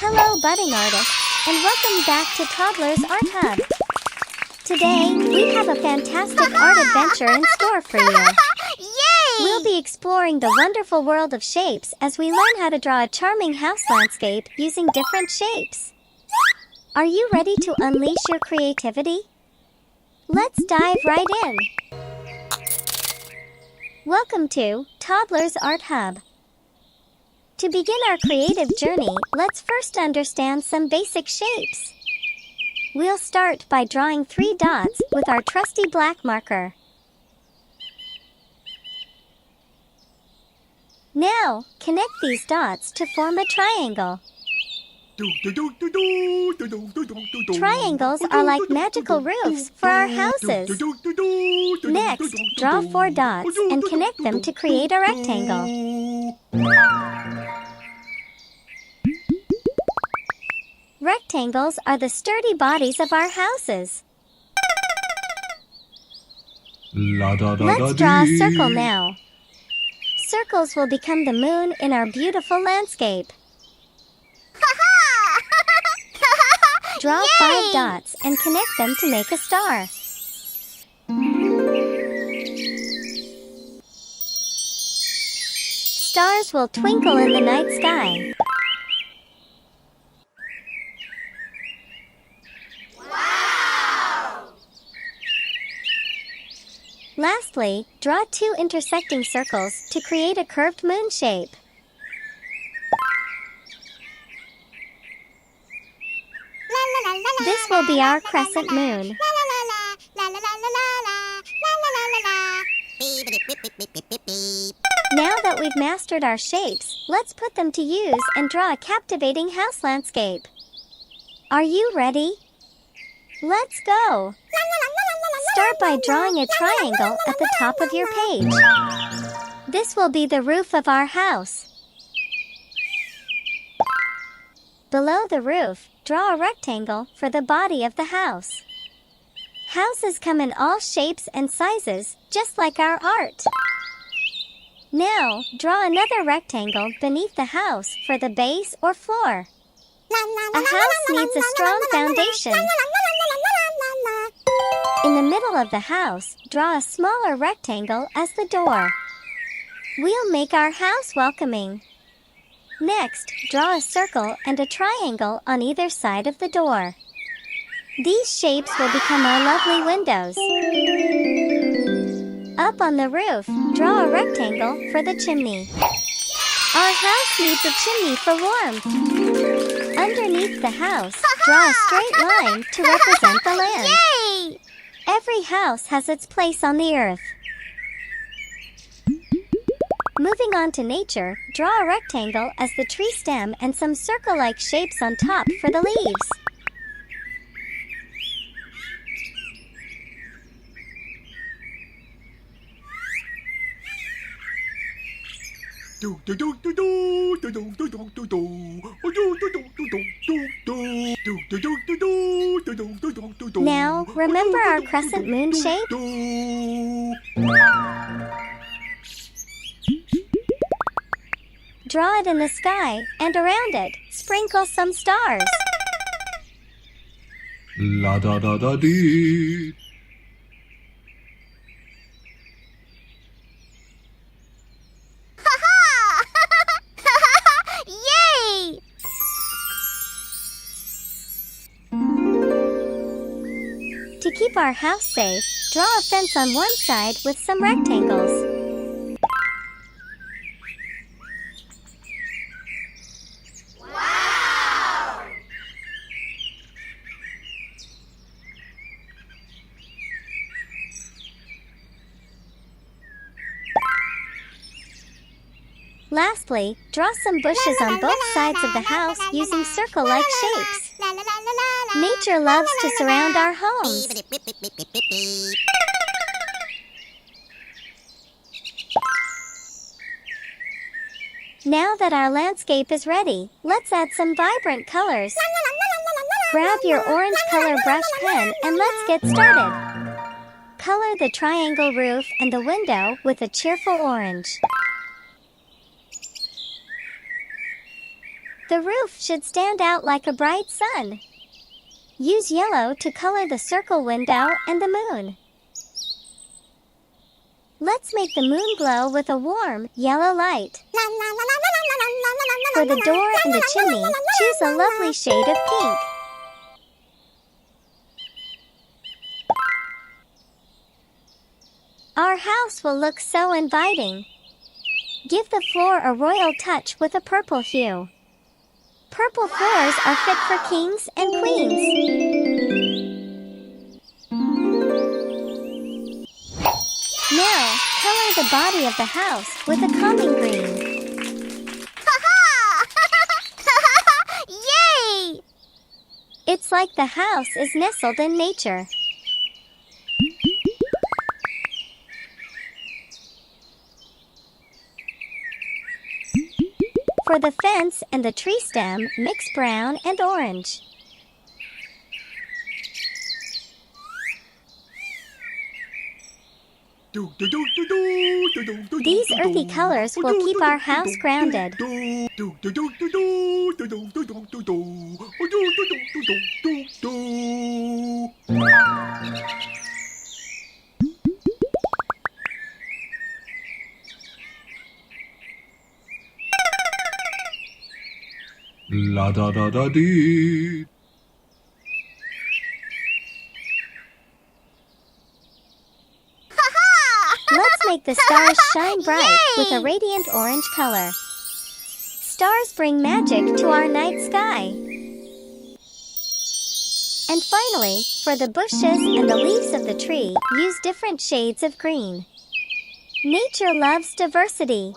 Hello budding artists, and welcome back to Toddlers Art Hub. Today, we have a fantastic art adventure in store for you. Yay! We'll be exploring the wonderful world of shapes as we learn how to draw a charming house landscape using different shapes. Are you ready to unleash your creativity? Let's dive right in. Welcome to Toddlers Art Hub. To begin our creative journey, let's first understand some basic shapes. We'll start by drawing 3 dots with our trusty black marker. Now, connect these dots to form a triangle. Triangles are like magical roofs for our houses. Next, draw 4 dots and connect them to create a rectangle. Rectangles are the sturdy bodies of our houses. Let's draw a circle now. Circles will become the moon in our beautiful landscape. Draw 5 dots and connect them to make a star. Stars will twinkle in the night sky. Lastly, draw 2 intersecting circles to create a curved moon shape. This will be our crescent moon. Now that we've mastered our shapes, let's put them to use and draw a captivating house landscape. Are you ready? Let's go! Start by drawing a triangle at the top of your page. This will be the roof of our house. Below the roof, draw a rectangle for the body of the house. Houses come in all shapes and sizes, just like our art. Now, draw another rectangle beneath the house for the base or floor. A house needs a strong foundation. In the middle of the house, draw a smaller rectangle as the door. We'll make our house welcoming. Next, draw a circle and a triangle on either side of the door. These shapes will become our lovely windows. Up on the roof, draw a rectangle for the chimney. Our house needs a chimney for warmth. Underneath the house, draw a straight line to represent the land. Yay! Every house has its place on the earth. Moving on to nature, draw a rectangle as the tree stem and some circle-like shapes on top for the leaves. Now, remember our crescent moon shape? Draw it in the sky, and around it, sprinkle some stars. La da da da dee. Yay! To keep our house safe, draw a fence on one side with some rectangles. Lastly, draw some bushes on both sides of the house using circle-like shapes. Nature loves to surround our homes. Now that our landscape is ready, let's add some vibrant colors. Grab your orange color brush pen and let's get started. Color the triangle roof and the window with a cheerful orange. The roof should stand out like a bright sun. Use yellow to color the circle window and the moon. Let's make the moon glow with a warm, yellow light. For the door and the chimney, choose a lovely shade of pink. Our house will look so inviting. Give the floor a royal touch with a purple hue. Purple floors are fit for kings and queens. Now, color the body of the house with a calming green. Yay! It's like the house is nestled in nature. For the fence and the tree stem, mix brown and orange. These earthy colors will keep our house grounded. La da da da dee. Let's make the stars shine bright with a radiant orange color. Stars bring magic to our night sky. And finally, for the bushes and the leaves of the tree, use different shades of green. Nature loves diversity.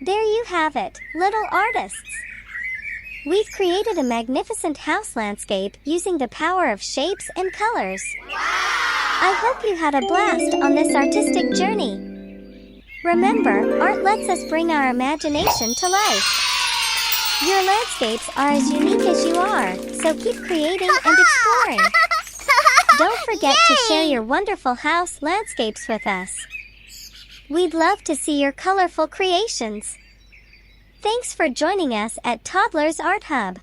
There you have it, little artists. We've created a magnificent house landscape using the power of shapes and colors. I hope you had a blast on this artistic journey. Remember, art lets us bring our imagination to life. Your landscapes are as unique as you are, so keep creating and exploring. Don't forget to share your wonderful house landscapes with us. We'd love to see your colorful creations. Thanks for joining us at Toddlers Art Hub.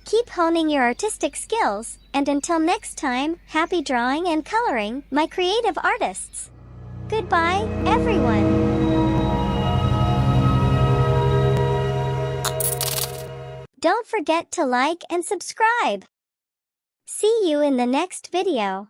Keep honing your artistic skills, and until next time, happy drawing and coloring, my creative artists. Goodbye, everyone. Don't forget to like and subscribe. See you in the next video.